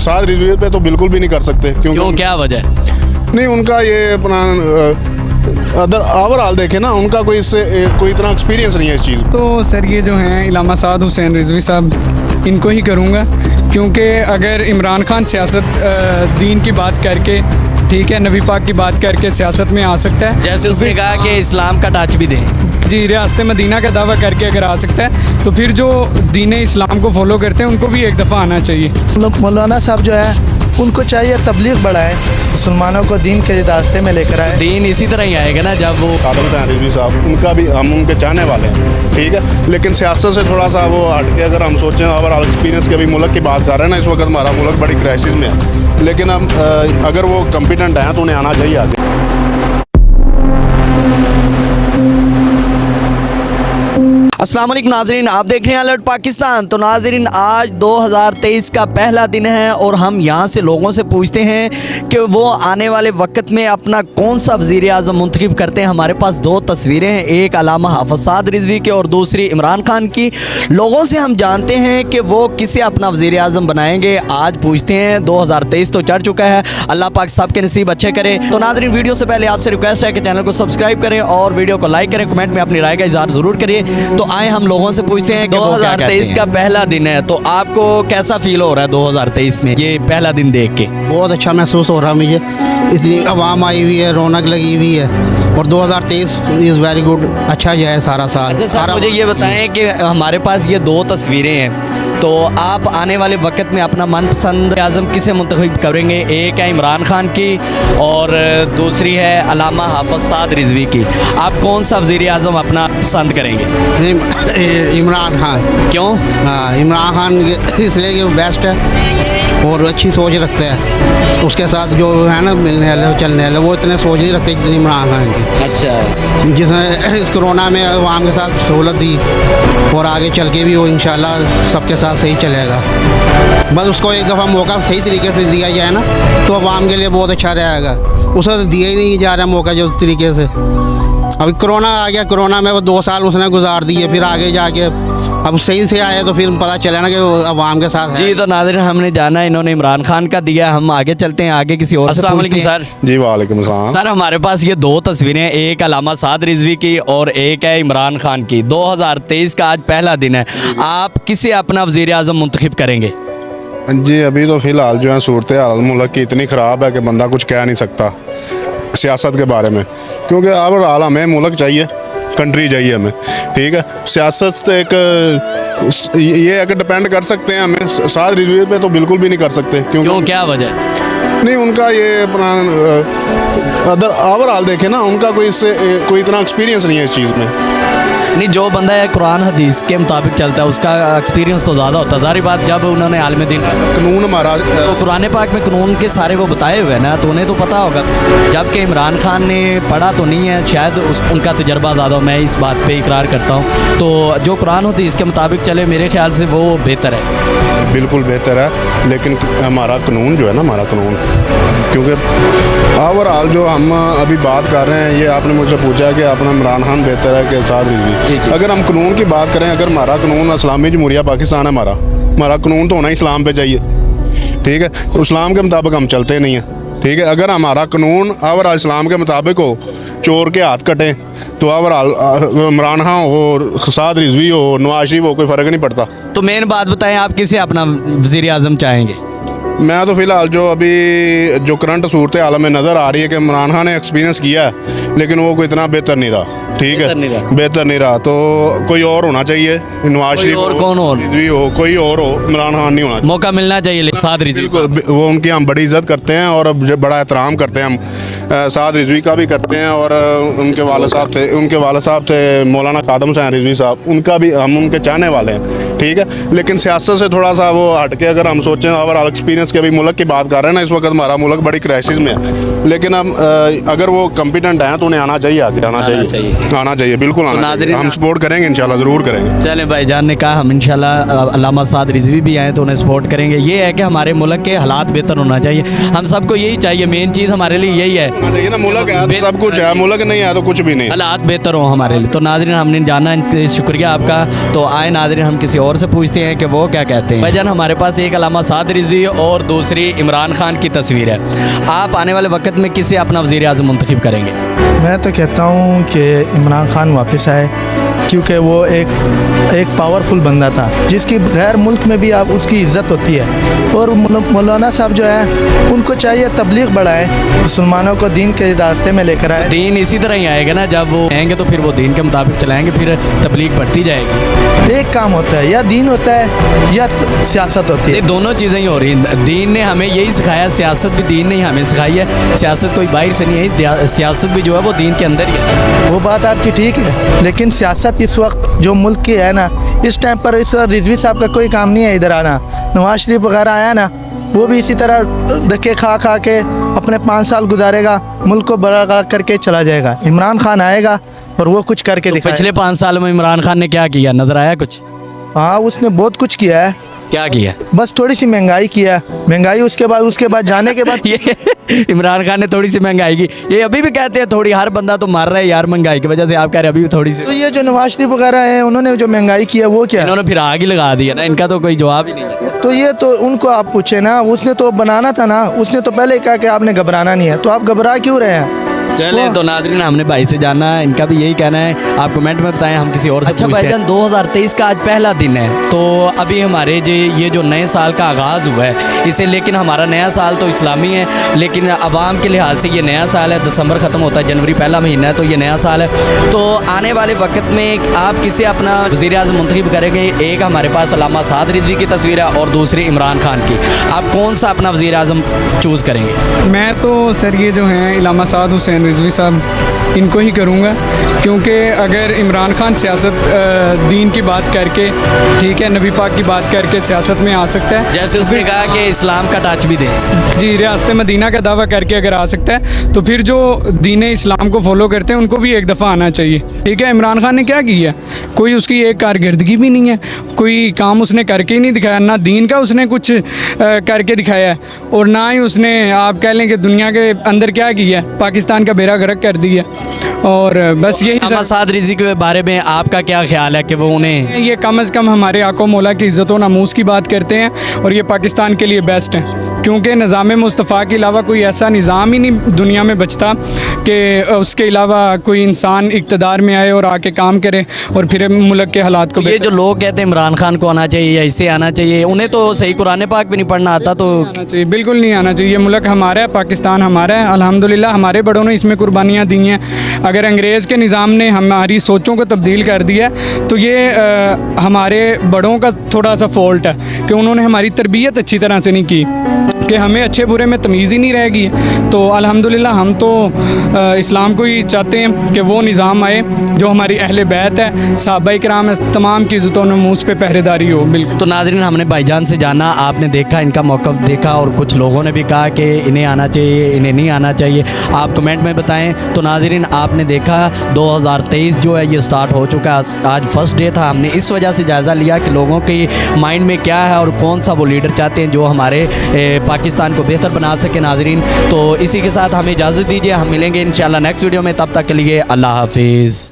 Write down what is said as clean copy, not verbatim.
साद रिजवी पे तो बिल्कुल भी नहीं कर सकते। क्यों, क्या वजह? नहीं, उनका ये अपना अदर ओवरऑल देखे ना, उनका कोई इससे कोई इतना एक्सपीरियंस नहीं है इस चीज़। तो सर ये जो हैं इलामा साद हुसैन रिजवी साहब, इनको ही करूँगा, क्योंकि अगर इमरान खान सियासत दीन की बात करके, ठीक है, नबी पाक की बात करके सियासत में आ सकता है, जैसे उसने कहा कि इस्लाम का टच भी दें। जी, रियासत मदीना का दावा करके अगर आ सकता है तो फिर जो दीन इस्लाम को फॉलो करते हैं उनको भी एक दफ़ा आना चाहिए। मौलाना साहब जो है उनको चाहिए तबलीग बढ़ाए, मुसलमानों को दीन के रास्ते में लेकर आए। दीन इसी तरह ही आएगा ना जब वो कादम हुसैन रिजवी साहब, उनका भी हम उनके चाहने वाले हैं, ठीक है, लेकिन सियासत से थोड़ा सा वो हट के अगर हम सोचें ओवरऑल एक्सपीरियंस के अभी मुल्क की बात कर रहे हैं ना, इस वक्त हमारा मुल्क बड़ी क्राइसिस में है, लेकिन हम अगर वो कम्पिटेंट हैं तो उन्हें आना चाहिए आगे। अस्सलाम वालेकुम नाज़रीन, आप देख रहे हैं अलर्ट पाकिस्तान। तो नाज़रीन, आज 2023 का पहला दिन है और हम यहाँ से लोगों से पूछते हैं कि वो आने वाले वक्त में अपना कौन सा वज़ीर आज़म मुंतखब करते हैं। हमारे पास दो तस्वीरें हैं, एक अल्लामा हाफ़िज़ साद रिजवी की और दूसरी इमरान खान की। लोगों से हम जानते हैं कि वो किसे अपना वज़ीर आज़म बनाएंगे। आज पूछते हैं, 2023 तो चढ़ चुका है, अल्लाह पाक सब के नसीब अच्छे करे। तो नाज़रीन, वीडियो से पहले आपसे रिक्वेस्ट है कि चैनल को सब्सक्राइब करें और वीडियो को लाइक करें, कमेंट में अपनी राय का इज़हार ज़रूर करिए। तो आए हम लोगों से पूछते हैं, 2023 का पहला दिन है, तो आपको कैसा फील हो रहा है 2023 में ये पहला दिन देख के? बहुत अच्छा महसूस हो रहा है मुझे, इतनी आवाम आई हुई है, रौनक लगी हुई है और 2023 इज़ वेरी गुड, अच्छा जाए सारा साल। अच्छा सर, मुझे ये बताएं कि हमारे पास ये दो तस्वीरें हैं, तो आप आने वाले वक्त में अपना मनपसंद आज़म किसे मुंतखब करेंगे? एक है इमरान खान की और दूसरी है अल्लामा हाफ़िज़ साद रिजवी की। आप कौन सा वज़ीर आज़म अपना पसंद करेंगे? इमरान खान। क्यों? हाँ, इमरान खान इसलिए कि वो बेस्ट है और अच्छी सोच रखते हैं, उसके साथ जो है ना मिलने वाले चलने वाले वो इतने सोच नहीं रखते जितनी इमरान खान की। अच्छा, जिसने इस कोरोना में आवाम के साथ सहूलत दी और आगे चल के भी वो इंशाल्लाह सबके साथ सही चलेगा। बस उसको एक दफ़ा मौका सही तरीके से दिया जाए ना तो आवाम के लिए बहुत अच्छा रहेगा। उसे तो दिया ही नहीं जा रहा मौका जो तरीके से। अभी कोरोना आ गया, कोरोना में वो 2 साल उसने गुजार दिए, फिर आगे जाके अब सही से आए तो फिर पता चला ना कि वो आवाम के साथ है। जी, तो नाज़रीन, हमने जाना इन्होंने इमरान खान का दिया, हम आगे चलते हैं, आगे किसी और से पूछते हैं। सर जी वालेकुम सलाम। सर, हमारे पास ये दो तस्वीरें, एक अल्लामा साद रिजवी की और एक है इमरान खान की। 2023 का आज पहला दिन है, आप किसे अपना वज़ीर आज़म मुंतखब करेंगे? जी, अभी तो फ़िलहाल जो है सूरत हाल मुल्क की इतनी ख़राब है कि बंदा कुछ कह नहीं सकता सियासत के बारे में, क्योंकि ओवरऑल हमें मुल्क चाहिए, कंट्री चाहिए हमें, ठीक है। सियासत तो एक ये अगर डिपेंड कर सकते हैं हमें, साद रिजवी पे तो बिल्कुल भी नहीं कर सकते। क्यों, क्या वजह? नहीं, उनका ये अपना अदर ओवरऑल देखे ना, उनका कोई इससे कोई इतना एक्सपीरियंस नहीं है इस चीज़ में। नहीं, जो बंदा है कुरान हदीस के मुताबिक चलता है उसका एक्सपीरियंस तो ज़्यादा होता है। सारी बात जब उन्होंने आलम दिन कानून हमारा तो कुरान पाक में कानून के सारे वो बताए हुए हैं ना, तो उन्हें तो पता होगा। जबकि इमरान खान ने पढ़ा तो नहीं है, शायद उनका तजर्बा ज़्यादा हो, मैं इस बात पे इकरार करता हूँ। तो जो कुरान हदीस के मुताबिक चले, मेरे ख्याल से वो बेहतर है। बिल्कुल बेहतर है, लेकिन हमारा कानून जो है ना, हमारा कानून, क्योंकि ओवरऑल जो हम अभी बात कर रहे हैं, ये आपने मुझसे पूछा कि अपना इमरान खान बेहतर है कि साद रिजवी। अगर हम कानून की बात करें, अगर हमारा कानून इस्लामी जमहूरिया पाकिस्तान है, हमारा कानून तो होना इस्लाम पे चाहिए, ठीक है। इस्लाम के मुताबिक हम चलते नहीं हैं, ठीक है। अगर हमारा कानून ओवरऑल इस्लाम के मुताबिक हो, चोर के हाथ कटें, तो ओवरऑल इमरान खान हो, साद रिजवी हो, नवाज शरीफ हो, कोई फ़र्क नहीं पड़ता। तो मेन बात बताएं, आप किसे अपना वज़ीर आज़म चाहेंगे? मैं तो फ़िलहाल जो अभी जो करंट सूरत हाल में नज़र आ रही है कि इमरान खान ने एक्सपीरियंस किया है, लेकिन वो कोई इतना बेहतर नहीं रहा, ठीक है, बेहतर नहीं रहा। तो कोई और होना चाहिए, नवाज शरीफ और कौन हो, कोई और हो, इमरान खान नहीं होना, मौका मिलना चाहिए साद रिजवी। वो उनकी हम बड़ी इज्जत करते हैं और बड़ा एहतराम करते हैं हम, साद रिजवी का भी करते हैं। और उनके वाले साहब थे मौलाना कादम हुसैन रिजवी साहब, उनका भी हम उनके चाहने वाले हैं, ठीक है। लेकिन सियासत से थोड़ा सा वो हट के अगर हम सोचें ओवरऑल एक्सपीरियंस के, अभी मुल्क की बात कर रहे हैं ना, इस वक्त हमारा मुल्क बड़ी क्राइसिस में है, लेकिन हम अगर वो कम्पिटेंट हैं तो उन्हें आना चाहिए, आगे आना चाहिए, बिल्कुल आना चाहिए। हम सपोर्ट करेंगे, इंशाल्लाह ज़रूर करेंगे। चले भाईजान ने कहा, हम इंशाल्लाह अल्लामा साद रिजवी भी आए तो उन्हें सपोर्ट करेंगे। ये है कि हमारे मुल्क के हालात बेहतर होना चाहिए, हम सबको यही चाहिए, मेन चीज़ हमारे लिए यही है ना। मुल्क है तो सब कुछ है, मुल्क नहीं है तो कुछ भी नहीं, हालात बेहतर हो हमारे लिए। तो नाज़रीन, हमने जाना, शुक्रिया आपका। तो आए नाज़रीन, हम किसी और से पूछते हैं कि वो क्या कहते हैं। भाईजान, हमारे पास एक अल्लामा साद रिजवी और और दूसरी इमरान खान की तस्वीर है। आप आने वाले वक्त में किसे अपना वज़ीर आज़म मुंतखब करेंगे? मैं तो कहता हूँ कि इमरान खान वापस आए, क्योंकि वो एक पावरफुल बंदा था जिसकी गैर मुल्क में भी आप उसकी इज़्ज़त होती है। और मौलाना साहब जो है उनको चाहिए तबलीग बढ़ाए, मुसलमानों को दीन के रास्ते में लेकर आए। दीन इसी तरह ही आएगा ना, जब वो आएंगे तो फिर वो दीन के मुताबिक चलाएंगे, फिर तबलीग बढ़ती जाएगी। एक काम होता है, या दीन होता है या सियासत होती ये है। दोनों चीज़ें ही हो रही हैं। दीन ने हमें यही सिखाया, सियासत भी दीन ने ही हमें सिखाई है। सियासत कोई बाहर से नहीं है, सियासत भी जो है वो दीन के अंदर ही है। वो बात आपकी ठीक है, लेकिन सियासत इस वक्त जो मुल्क की है ना, इस टाइम पर इस वक्त रिजवी साहब का कोई काम नहीं है इधर आना। नवाज शरीफ वगैरह आया ना, वो भी इसी तरह धक्के खा के अपने 5 साल गुजारेगा, मुल्क को बड़ा करके चला जाएगा। इमरान खान आएगा और वो कुछ करके तो दिखाएगा। पिछले 5 साल में इमरान खान ने क्या किया, नजर आया कुछ? हाँ, उसने बहुत कुछ किया है, क्या किया? बस थोड़ी सी महंगाई किया है। महंगाई उसके बाद जाने के बाद ये इमरान खान ने थोड़ी सी महंगाई की, ये अभी भी कहते हैं थोड़ी, हर बंदा तो मार रहा है यार महंगाई की वजह से, आप कह रहे हैं अभी भी थोड़ी सी। तो ये जो नवाज शरीफ वगैरह हैं, उन्होंने जो महंगाई की है वो क्या है? इन्होंने फिर आग ही लगा दिया ना, इनका तो कोई जवाब ही नहीं है। तो ये तो उनको आप पूछे ना, उसने तो बनाना था ना, उसने तो पहले ही कहा कि आपने घबराना नहीं है, तो आप घबरा क्यों रहे हैं? चले तो नाज़रीन, हमने भाई से जाना है, इनका भी यही कहना है। आप कमेंट में बताएं, हम किसी और से पूछते हैं। भाईजान, 2023 का आज पहला दिन है, तो अभी हमारे ये जो नए साल का आगाज़ हुआ है इसे, लेकिन हमारा नया साल तो इस्लामी है, लेकिन अवाम के लिहाज से ये नया साल है। दिसंबर ख़त्म होता है, जनवरी पहला महीना है, तो ये नया साल है। तो आने वाले वक्त में आप किसे अपना वज़ीर आज़म मुंतखब करेंगे? एक हमारे पास अल्लामा साद रिजवी की तस्वीर है और दूसरी इमरान खान की। आप कौन सा अपना वज़ीर आज़म चूज़ करेंगे? मैं तो सर ये जो हैं इलामा साद हुसैन रिजवी साहब, इनको ही करूँगा, क्योंकि अगर इमरान खान सियासत दीन की बात करके, ठीक है, नबी पाक की बात करके सियासत में आ सकता है, जैसे उसने कहा कि इस्लाम का टच भी दें। जी, रियासत मदीना का दावा करके अगर आ सकता है, तो फिर जो दीन इस्लाम को फॉलो करते हैं उनको भी एक दफ़ा आना चाहिए। ठीक है, इमरान खान ने क्या किया? कोई उसकी एक कारकर्दगी भी नहीं है, कोई काम उसने करके ही नहीं दिखाया, ना दीन का उसने कुछ करके दिखाया है, और ना ही उसने, आप कह लें कि दुनिया के अंदर क्या किया, पाकिस्तान का बेड़ा गर्क कर दिया। और बस यही अल्लामा साद रिजवी के बारे में आपका क्या ख्याल है कि वो उन्हें, ये कम से कम हमारे आको मौला की इज़्ज़त व नमूस की बात करते हैं, और ये पाकिस्तान के लिए बेस्ट हैं, क्योंकि निज़ाम मुस्तफ़ा के अलावा कोई ऐसा निज़ाम ही नहीं दुनिया में बचता कि उसके अलावा कोई इंसान इक़्तिदार में आए और आके काम करे और फिर मुल्क के हालात को। ये जो लोग कहते हैं इमरान खान को आना चाहिए या इसे आना चाहिए, उन्हें तो सही कुरान पाक भी नहीं पढ़ना आता, तो आना चाहिए, बिल्कुल नहीं आना चाहिए। ये मुल्क हमारा है, पाकिस्तान हमारा है, अल्हम्दुलिल्लाह हमारे बड़ों ने इसमें कुर्बानियाँ दी हैं। अगर अंग्रेज़ के निज़ाम ने हमारी सोचों को तब्दील कर दिया, तो ये हमारे बड़ों का थोड़ा सा फॉल्ट है कि उन्होंने हमारी तरबियत अच्छी तरह से नहीं की, कि हमें अच्छे बुरे में तमीज़ ही नहीं रहेगी। तो अल्हम्दुलिल्लाह हम तो इस्लाम को ही चाहते हैं कि वो निज़ाम आए जो हमारी अहले बैत है, सहाबा किराम है, तमाम की इज़्ज़त व नमूस पे पहरेदारी हो। बिल्कुल। तो नाज़रीन, हमने भाईजान से जाना, आपने देखा इनका मौक़िफ़ देखा, और कुछ लोगों ने भी कहा कि इन्हें आना चाहिए, इन्हें नहीं आना चाहिए। आप कमेंट में बताएं। तो नाज़रीन, आपने देखा 2023 जो है ये स्टार्ट हो चुका है, आज फर्स्ट डे था। हमने इस वजह से जायज़ा लिया कि लोगों के माइंड में क्या है और कौन सा वो लीडर चाहते हैं जो हमारे पाकिस्तान को बेहतर बना सके। नाज़रीन, तो इसी के साथ हमें इजाज़त दीजिए, हम मिलेंगे इंशाल्लाह नेक्स्ट वीडियो में, तब तक के लिए अल्लाह हाफिज़।